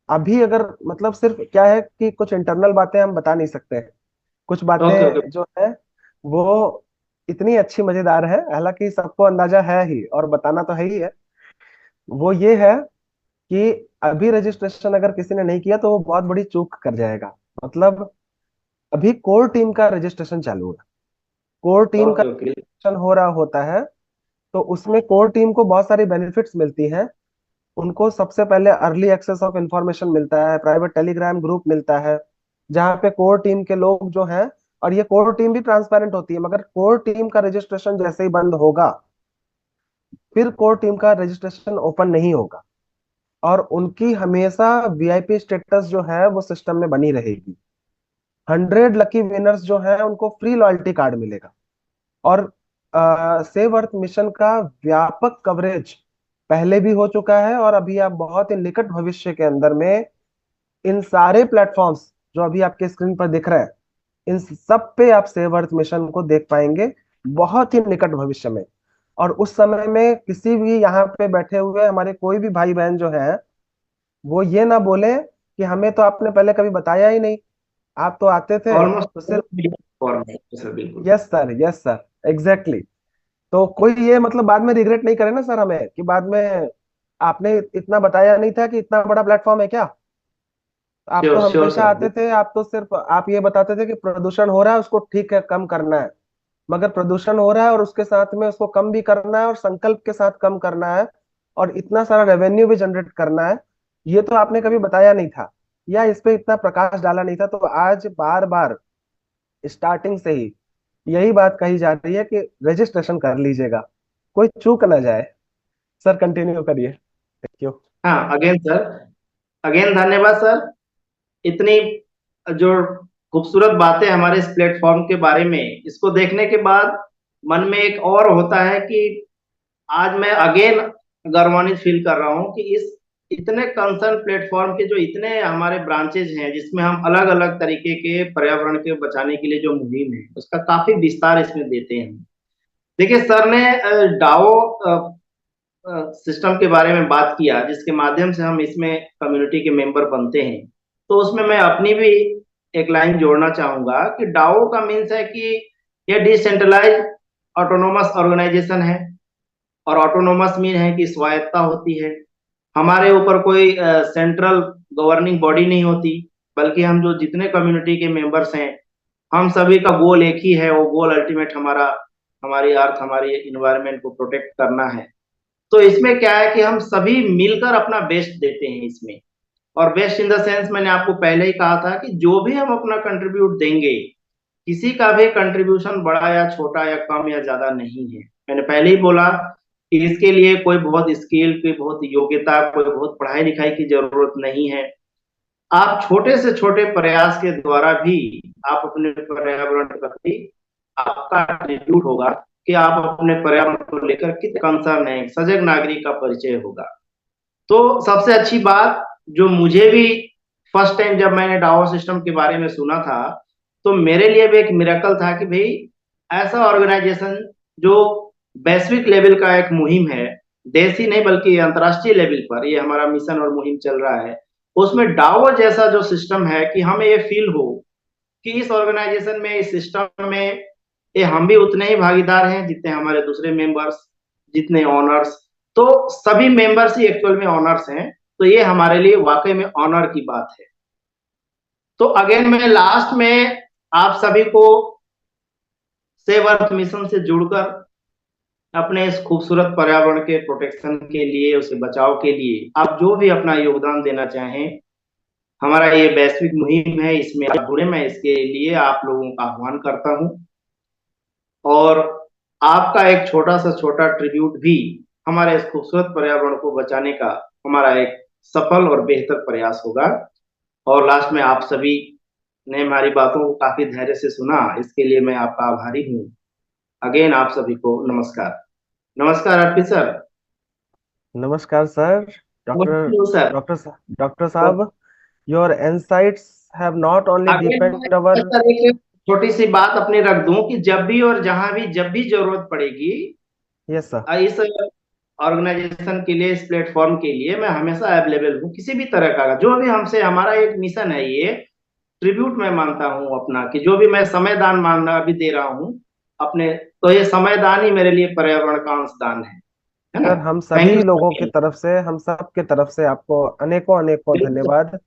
अभी, अगर मतलब सिर्फ क्या है कि कुछ इंटरनल बातें हम बता नहीं सकते हैं। कुछ ओके ओके। बातें जो है वो इतनी अच्छी मजेदार है, हालांकि सबको अंदाजा है ही और बताना तो है ही है। वो ये है कि अभी रजिस्ट्रेशन अगर किसी ने नहीं किया तो वो बहुत बड़ी चूक कर जाएगा। मतलब अभी कोर टीम का रजिस्ट्रेशन चालू है। कोर टीम का ओके ओके। रजिस्ट्रेशन हो रहा होता है तो उसमें कोर टीम को बहुत सारी बेनिफिट्स मिलती हैं। उनको सबसे पहले अर्ली एक्सेस ऑफ इंफॉर्मेशन मिलता है, प्राइवेट टेलीग्राम ग्रुप मिलता है जहाँ पे कोर टीम के लोग जो हैं, और ये कोर टीम भी ट्रांसपेरेंट होती है, मगर कोर टीम का रजिस्ट्रेशन जैसे ही बंद होगा फिर कोर टीम का रजिस्ट्रेशन ओपन नहीं होगा। और उनकी हमेशा वीआईपी स्टेटस जो है वो सिस्टम में बनी रहेगी। 100 लकी विनर्स जो है उनको फ्री लॉयल्टी कार्ड मिलेगा। और सेव अर्थ मिशन का व्यापक कवरेज पहले भी हो चुका है और अभी आप बहुत ही निकट भविष्य के अंदर में इन सारे प्लेटफॉर्म्स जो अभी आपके स्क्रीन पर दिख रहे हैं इन सब पे आप सेव अर्थ मिशन को देख पाएंगे बहुत ही निकट भविष्य में। और उस समय में किसी भी यहाँ पे बैठे हुए हमारे कोई भी भाई बहन जो है वो ये ना बोले कि हमें तो आपने पहले कभी बताया ही नहीं, आप तो आते थे तो सिर्फ। ऑलमोस्ट फॉर्म है सर बिल्कुल। Yes sir, yes sir, exactly. तो कोई ये मतलब बाद में रिग्रेट नहीं करे ना सर हमें कि बाद में आपने इतना बताया नहीं था कि इतना बड़ा प्लेटफॉर्म है क्या। आप तो श्योर श्योर हमेशा सर। आते थे, आप तो सिर्फ आप ये बताते थे कि प्रदूषण हो रहा है उसको ठीक है कम करना है। मगर प्रदूषण हो रहा है और उसके साथ में उसको कम भी करना है और संकल्प के साथ कम करना है और इतना सारा रेवेन्यू भी जनरेट करना है, ये तो आपने कभी बताया नहीं था या इस पे इतना प्रकाश डाला नहीं था। तो आज बार बार स्टार्टिंग से ही यही बात कही जा रही है कि रजिस्ट्रेशन कर लीजिएगा, कोई चूक ना जाए। सर कंटिन्यू करिए, थैंक यू। हाँ अगेन सर। अगेन धन्यवाद सर। इतनी जो खूबसूरत बातें हमारे इस प्लेटफॉर्म के बारे में, इसको देखने के बाद मन में एक और होता है कि आज मैं अगेन गर्वान्वित फील कर रहा हूँ कि इस इतने कंसर्न प्लेटफॉर्म के जो इतने हमारे ब्रांचेज हैं जिसमें हम अलग अलग तरीके के पर्यावरण के बचाने के लिए जो मुहिम है उसका काफी विस्तार इसमें देते हैं। देखिए सर ने डाओ सिस्टम के बारे में बात किया जिसके माध्यम से हम इसमें कम्युनिटी के मेंबर बनते हैं। तो उसमें मैं अपनी भी एक लाइन जोड़ना चाहूंगा कि डाओ का मीन्स है कि यह डिसेंट्रलाइज ऑटोनोमस ऑर्गेनाइजेशन है। और ऑटोनोमस मीन है कि स्वायत्ता होती है। हमारे ऊपर कोई सेंट्रल गवर्निंग बॉडी नहीं होती, बल्कि हम जो जितने कम्युनिटी के मेंबर्स हैं हम सभी का गोल एक ही है। वो गोल अल्टीमेट हमारा हमारी अर्थ हमारी इन्वायरमेंट को प्रोटेक्ट करना है। तो इसमें क्या है कि हम सभी मिलकर अपना बेस्ट देते हैं इसमें। और बेस्ट इन द सेंस मैंने आपको पहले ही कहा था कि जो भी हम अपना कंट्रीब्यूट देंगे, किसी का भी कंट्रीब्यूशन बड़ा या छोटा या कम या ज्यादा नहीं है। मैंने पहले ही बोला कि इसके लिए कोई बहुत स्किल, कोई बहुत योग्यता, कोई बहुत पढ़ाई लिखाई की जरूरत नहीं है। आप छोटे से छोटे प्रयास के द्वारा भी आप अपने पर्यावरण के प्रति आपका एटीट्यूड होगा कि आप अपने पर्यावरण को लेकर कितने कंसर्न है, सजग नागरिक का परिचय होगा। तो सबसे अच्छी बात जो मुझे भी फर्स्ट टाइम जब मैंने डाओ सिस्टम के बारे में सुना था तो मेरे लिए भी एक मिरेकल था कि भाई ऐसा ऑर्गेनाइजेशन जो वैश्विक लेवल का एक मुहिम है, देश ही नहीं बल्कि अंतर्राष्ट्रीय लेवल पर ये हमारा मिशन और मुहिम चल रहा है, उसमें डाओ जैसा जो सिस्टम है कि हमें ये फील हो कि इस ऑर्गेनाइजेशन में, इस सिस्टम में ये हम भी उतने ही भागीदार हैं जितने हमारे दूसरे मेंबर्स, जितने ऑनर्स। तो सभी मेंबर्स ही एक्चुअल में ऑनर्स हैं। तो ये हमारे लिए वाकई में ऑनर की बात है। तो अगेन मैं लास्ट में आप सभी को सेव अर्थ मिशन से जुड़कर अपने इस खूबसूरत पर्यावरण के प्रोटेक्शन के लिए, उसे बचाव के लिए आप जो भी अपना योगदान देना चाहें, हमारा ये वैश्विक मुहिम है, इसमें आप जुड़े। मैं इसके लिए आप लोगों का आह्वान करता हूं और आपका एक छोटा सा छोटा ट्रिब्यूट भी हमारे इस खूबसूरत पर्यावरण को बचाने का हमारा एक सफल और बेहतर प्रयास होगा। और लास्ट में आप सभी ने हमारी बातों को काफी धैर्य से सुना, इसके लिए मैं आपका आभारी हूँ। अगेन आप सभी को नमस्कार। नमस्कार अर्पित सर। नमस्कार सर। डॉक्टर सर, डॉक्टर साहब, your insights have not only again depend मैं अवर। सर एक छोटी सी बात अपनी रख दूं कि जब भी और जहां भी जब भी जरूरत पड़ेगी यस सर। इस ऑर्गेनाइजेशन के लिए, इस प्लेटफॉर्म के लिए मैं हमेशा अवेलेबल हूँ। किसी भी तरह का जो भी हमसे, हमारा एक मिशन है, ये ट्रिब्यूट मैं मानता हूँ अपना, कि जो भी मैं समय दान मानना अभी दे रहा हूँ अपने, तो ये समय दान ही मेरे लिए पर्यावरण का अंशदान है ना। सर, हम थैंक यू सभी लोगों की सर। तरफ से, हम सब के तरफ से आपको अनेकों अनेकों धन्यवाद। Thank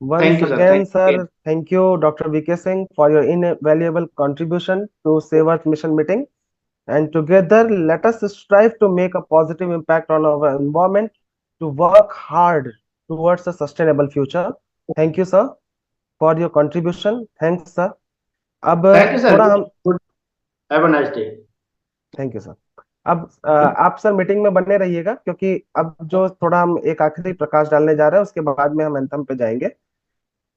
Once you sir, again, thank you. sir, thank you, Dr. VK Singh, for your invaluable contribution to Save Earth Mission meeting. And together, let us strive to make a positive impact on our environment, to work hard towards a sustainable future. Thank you, sir, for your contribution. Thanks, sir. अब thank you sir. थोड़ा हम good, have a nice day. Thank you, sir. अब आप sir meeting में बने रहिएगा, क्योंकि अब जो थोड़ा हम एक आखिरी प्रकाश डालने जा रहे हैं, उसके बाद में हम एंथम पे जाएंगे।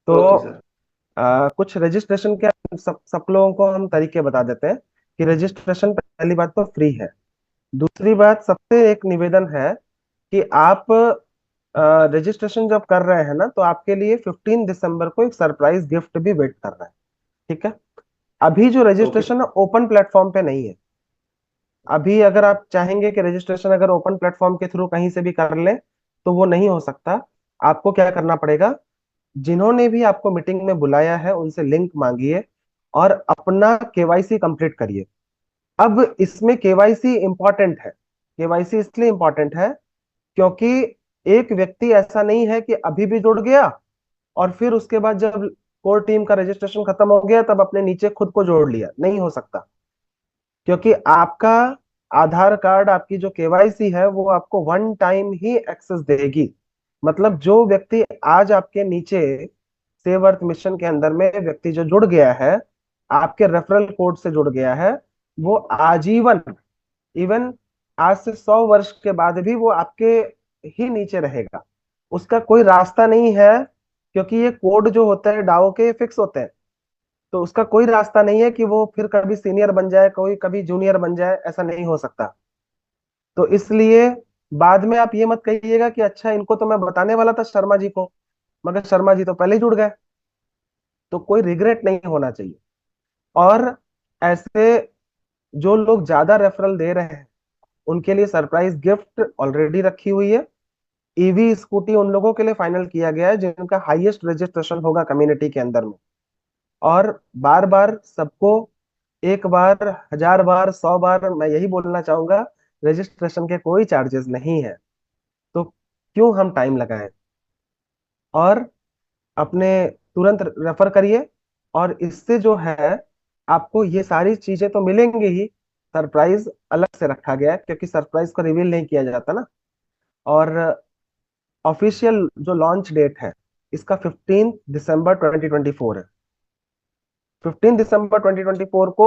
तो ओके सर। कुछ रजिस्ट्रेशन के सब लोगों को हम तरीके बता देते हैं कि रजिस्ट्रेशन पहली बात तो फ्री है। दूसरी बात, सबसे एक निवेदन है कि आप रजिस्ट्रेशन जब कर रहे हैं ना, तो आपके लिए 15 दिसंबर को एक सरप्राइज गिफ्ट भी वेट कर रहा है। ठीक है। अभी जो ओके रजिस्ट्रेशन है ओपन प्लेटफॉर्म पे नहीं है। अभी अगर आप चाहेंगे कि रजिस्ट्रेशन अगर ओपन प्लेटफॉर्म के थ्रू कहीं से भी कर लें, तो वो नहीं हो सकता। आपको क्या करना पड़ेगा, जिन्होंने भी आपको मीटिंग में बुलाया है उनसे लिंक मांगिए और अपना केवाईसी कंप्लीट करिए। अब इसमें केवाईसी इंपॉर्टेंट है। केवाईसी इसलिए इंपॉर्टेंट है क्योंकि एक व्यक्ति ऐसा नहीं है कि अभी भी जुड़ गया और फिर उसके बाद जब कोर टीम का रजिस्ट्रेशन खत्म हो गया तब अपने नीचे खुद को जोड़ लिया। नहीं हो सकता, क्योंकि आपका आधार कार्ड, आपकी जो केवाईसी है, वो आपको वन टाइम ही एक्सेस देगी। मतलब जो व्यक्ति आज आपके नीचे सेव अर्थ मिशन के अंदर में व्यक्ति जो जुड़ गया है, आपके रेफरल कोड से जुड़ गया है, वो आजीवन, इवन आज से 100 वर्ष के बाद भी वो आपके ही नीचे रहेगा। उसका कोई रास्ता नहीं है, क्योंकि ये कोड जो होते हैं डाओ के फिक्स होते हैं। तो उसका कोई रास्ता नहीं है कि वो फिर कभी सीनियर बन जाए, कोई कभी जूनियर बन जाए, ऐसा नहीं हो सकता। तो इसलिए बाद में आप ये मत कहिएगा कि अच्छा इनको तो मैं बताने वाला था शर्मा जी को, मगर शर्मा जी तो पहले ही जुड़ गए। तो कोई रिग्रेट नहीं होना चाहिए। और ऐसे जो लोग ज्यादा रेफरल दे रहे हैं उनके लिए सरप्राइज गिफ्ट ऑलरेडी रखी हुई है। ईवी स्कूटी उन लोगों के लिए फाइनल किया गया है जिनका हाईएस्ट रजिस्ट्रेशन होगा कम्युनिटी के अंदर में। और बार बार सबको, एक बार, 1000 बार, 100 बार मैं यही बोलना चाहूंगा, रजिस्ट्रेशन के कोई चार्जेस नहीं है। तो क्यों हम टाइम लगाएं, और अपने तुरंत रेफर करिए। और इससे जो है, आपको ये सारी चीजें तो मिलेंगी ही, सरप्राइज अलग से रखा गया है क्योंकि सरप्राइज को रिवील नहीं किया जाता ना। और ऑफिशियल जो लॉन्च डेट है इसका 15 दिसंबर 2024 है। 15 दिसंबर 2024 को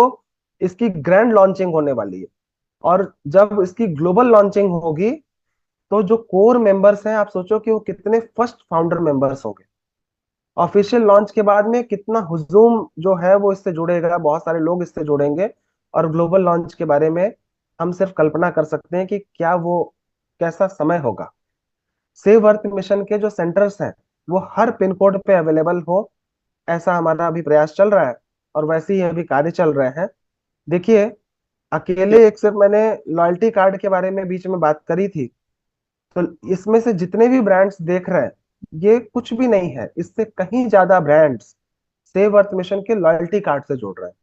इसकी ग्रैंड लॉन्चिंग होने वाली है। और जब इसकी ग्लोबल लॉन्चिंग होगी, तो जो कोर मेंबर्स हैं, आप सोचो कि वो कितने फर्स्ट फाउंडर मेंबर्स होंगे। ऑफिशियल लॉन्च के बाद में कितना हुजूम जो है वो इससे जुड़ेगा, बहुत सारे लोग इससे जुड़ेंगे। और ग्लोबल लॉन्च के बारे में हम सिर्फ कल्पना कर सकते हैं कि क्या वो, कैसा समय होगा। सेव अर्थ मिशन के जो सेंटर्स हैं वो हर पिन कोड पे अवेलेबल हो, ऐसा हमारा अभी प्रयास चल रहा है और वैसे ही अभी कार्य चल रहे हैं। देखिए, अकेले एक सिर्फ मैंने लॉयल्टी कार्ड के बारे में बीच में बात करी थी, तो इसमें से जितने भी ब्रांड्स देख रहे हैं, ये कुछ भी नहीं है, इससे कहीं ज्यादा ब्रांड्स सेव अर्थ मिशन के लॉयल्टी कार्ड से जोड़ रहे हैं।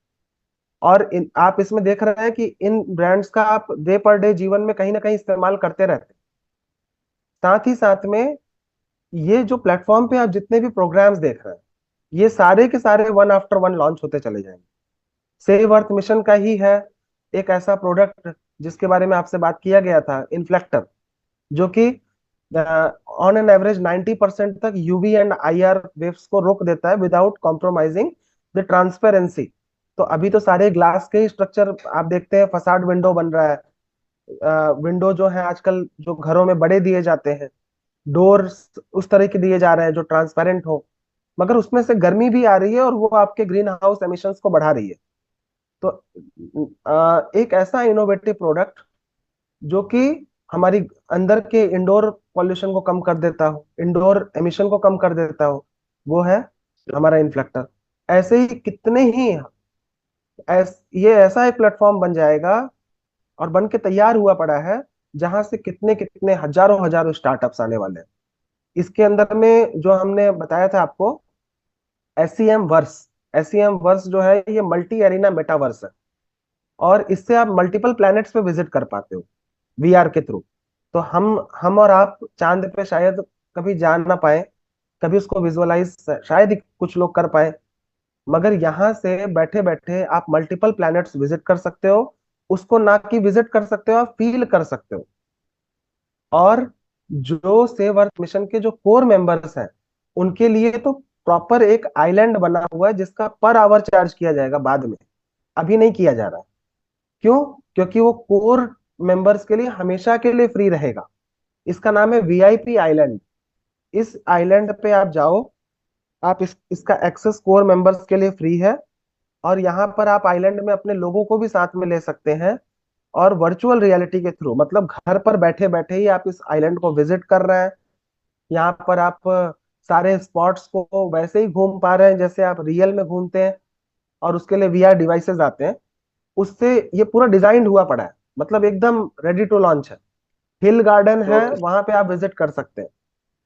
और आप इसमें देख रहे हैं कि इन ब्रांड्स का आप डे पर डे जीवन में कहीं ना कहीं इस्तेमाल करते रहते हैं। साथ ही साथ में ये जो प्लेटफॉर्म पे आप जितने भी प्रोग्राम्स देख रहे हैं, ये सारे के सारे वन आफ्टर वन लॉन्च होते चले जाएंगे। सेव अर्थ मिशन का ही है एक ऐसा प्रोडक्ट जिसके बारे में आपसे बात किया गया था, इन्फ्लेक्टर, जो कि ऑन एन एवरेज 90% तक यूवी एंड आईआर वेव्स को रोक देता है विदाउट कॉम्प्रोमाइजिंग द ट्रांसपेरेंसी। तो अभी तो सारे ग्लास के ही स्ट्रक्चर आप देखते हैं, फसाड विंडो बन रहा है। विंडो जो है आजकल जो घरों में बड़े दिए जाते हैं, डोर्स उस तरह के दिए जा रहे हैं जो ट्रांसपेरेंट हो, मगर उसमें से गर्मी भी आ रही है और वो आपके ग्रीन हाउस एमिशंस को बढ़ा रही है। तो एक ऐसा इनोवेटिव प्रोडक्ट जो कि हमारी अंदर के इंडोर पॉल्यूशन को कम कर देता हो, इंडोर एमिशन को कम कर देता हो, वो है हमारा इन्फ्लेक्टर। ऐसे ही कितने ही ये ऐसा एक प्लेटफॉर्म बन जाएगा और बन के तैयार हुआ पड़ा है, जहां से कितने कितने हजारों हजारों स्टार्टअप्स आने वाले हैं। इसके अंदर में जो हमने बताया था आपको, एसईएम वर्स, एसईएम वर्स जो है ये मल्टी एरिना मेटावर्स है, और इससे आप मल्टीपल प्लैनेट्स पे विजिट कर पाते हो वीआर के थ्रू। तो हम और आप चांद पे शायद कभी जा ना पाए, कभी उसको विजुअलाइज शायद ही कुछ लोग कर पाए, मगर यहाँ से बैठे बैठे आप मल्टीपल प्लैनेट्स विजिट कर सकते हो। उसको ना कि विजिट कर सकते हो, आप फील कर सकते हो। और जो सेव अर्थ मिशन के जो कोर मेंबर्स हैं, उनके लिए तो प्रॉपर एक आइलैंड बना हुआ है जिसका पर आवर चार्ज किया जाएगा बाद में, अभी नहीं किया जा रहा। क्यों? क्योंकि वो कोर मेंबर्स के लिए हमेशा के लिए फ्री रहेगा। इसका नाम है वीआईपी आइलैंड। इस आइलैंड पे आप जाओ, आप इसका एक्सेस कोर मेंबर्स के लिए फ्री है। और यहाँ पर आप आइलैंड में अपने लोगों को भी साथ में ले सकते हैं, और वर्चुअल रियलिटी के थ्रू, मतलब घर पर बैठे बैठे ही आप इस आइलैंड को विजिट कर रहे हैं। यहाँ पर आप सारे स्पॉट्स को वैसे ही घूम पा रहे हैं जैसे आप रियल में घूमते हैं, और उसके लिए वीआर डिवाइसेस आते हैं। उससे ये पूरा डिजाइन हुआ पड़ा है, मतलब एकदम रेडी टू लॉन्च है। हिल गार्डन है, ओके। वहां पे आप विजिट कर सकते हैं।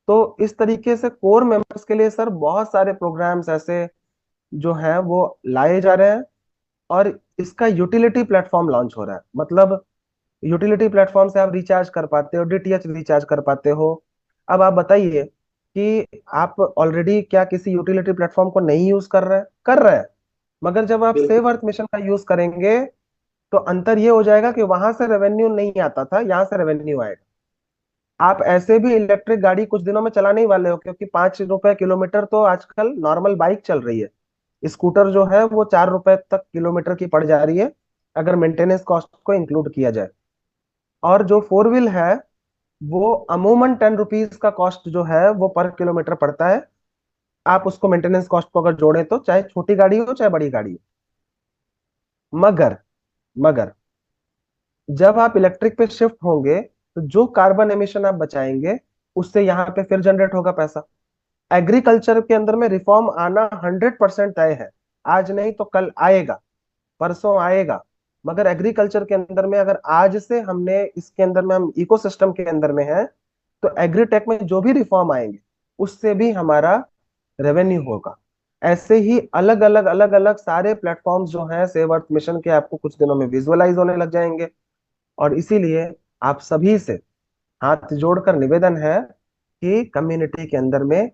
तो इस तरीके से कोर मेंबर्स के लिए सर बहुत सारे प्रोग्राम्स ऐसे जो हैं वो लाए जा रहे हैं। और इसका यूटिलिटी प्लेटफॉर्म लॉन्च हो रहा है, मतलब यूटिलिटी प्लेटफॉर्म से आप रिचार्ज कर पाते हो, डीटीएच रिचार्ज कर पाते हो। अब आप बताइए कि आप ऑलरेडी क्या किसी यूटिलिटी प्लेटफॉर्म को नहीं यूज कर रहे हैं, मगर जब आप बिल्कुल। सेव अर्थ मिशन का यूज करेंगे तो अंतर ये हो जाएगा कि वहां से रेवेन्यू नहीं आता था, यहाँ से रेवेन्यू आएगा। आप ऐसे भी इलेक्ट्रिक गाड़ी कुछ दिनों में चलाने ही वाले हो, क्योंकि 5 रुपए किलोमीटर तो आजकल नॉर्मल बाइक चल रही है। स्कूटर जो है वो 4 रुपए तक किलोमीटर की पड़ जा रही है, अगर मेंटेनेंस कॉस्ट को इंक्लूड किया जाए। और जो फोर व्हील है, वो अमूमन 10 रुपीज का कॉस्ट जो है वो पर किलोमीटर पड़ता है। आप उसको मेंटेनेंस कॉस्ट को अगर जोड़े तो चाहे छोटी गाड़ी हो चाहे बड़ी गाड़ी हो। मगर मगर जब आप इलेक्ट्रिक पे शिफ्ट होंगे तो जो कार्बन एमिशन आप बचाएंगे, उससे यहाँ पे फिर जनरेट होगा पैसा। एग्रीकल्चर के अंदर में रिफॉर्म आना 100% तय है। आज नहीं तो कल आएगा, परसों आएगा। मगर एग्रीकल्चर के अंदर में अगर आज से हमने इसके अंदर में हम इकोसिस्टम के अंदर में हैं, तो एग्रीटेक में जो भी रिफॉर्म आएंगे उससे भी हमारा रेवेन्यू होगा। ऐसे ही अलग अलग सारे प्लेटफॉर्म्स जो हैं सेव अर्थ मिशन के, आपको कुछ दिनों में विजुअलाइज होने लग जाएंगे। और इसीलिए आप सभी से हाथ जोड़कर निवेदन है कि कम्युनिटी के अंदर में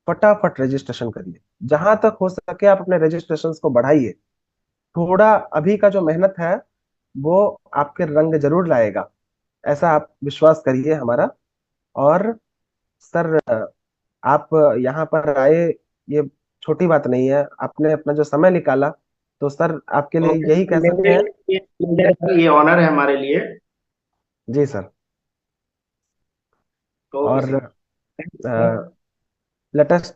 फटाफट रजिस्ट्रेशन करिए। जहां तक हो सके आप अपने रजिस्ट्रेशन को बढ़ाइए। थोड़ा अभी का जो मेहनत है वो आपके रंग जरूर लाएगा, ऐसा आप विश्वास करिए हमारा। और सर, आप यहाँ पर आए, ये छोटी बात नहीं है, आपने अपना जो समय निकाला, तो सर आपके लिए ओके यही सर, कह सकते मेरे हैं। लिए pleasure है सर, ये ऑनर है हमारे लिए। जी सर। ओके और sir. Thank you sir. let us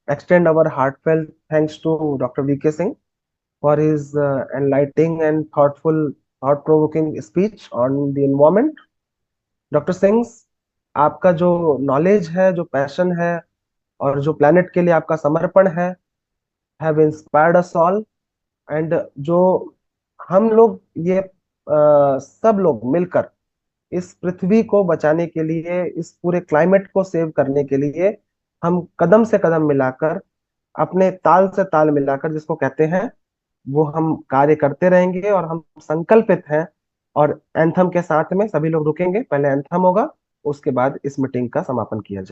extend our heartfelt thanks to Dr. VK Singh for his enlightening and thought-provoking speech on the environment. Doctor Singh, आपका जो नॉलेज है, जो पैशन है, और जो प्लेनेट के लिए आपका समर्पण है, have inspired us all. And जो हम लोग ये सब लोग मिलकर इस पृथ्वी को बचाने के लिए, इस पूरे क्लाइमेट को सेव करने के लिए हम कदम से कदम मिलाकर, अपने ताल से ताल मिलाकर जिसको कहते हैं, वो हम कार्य करते रहेंगे और हम संकल्पित हैं। और एंथम के साथ में सभी लोग रुकेंगे, पहले एंथम होगा, उसके बाद इस मीटिंग का समापन किया जाएगा।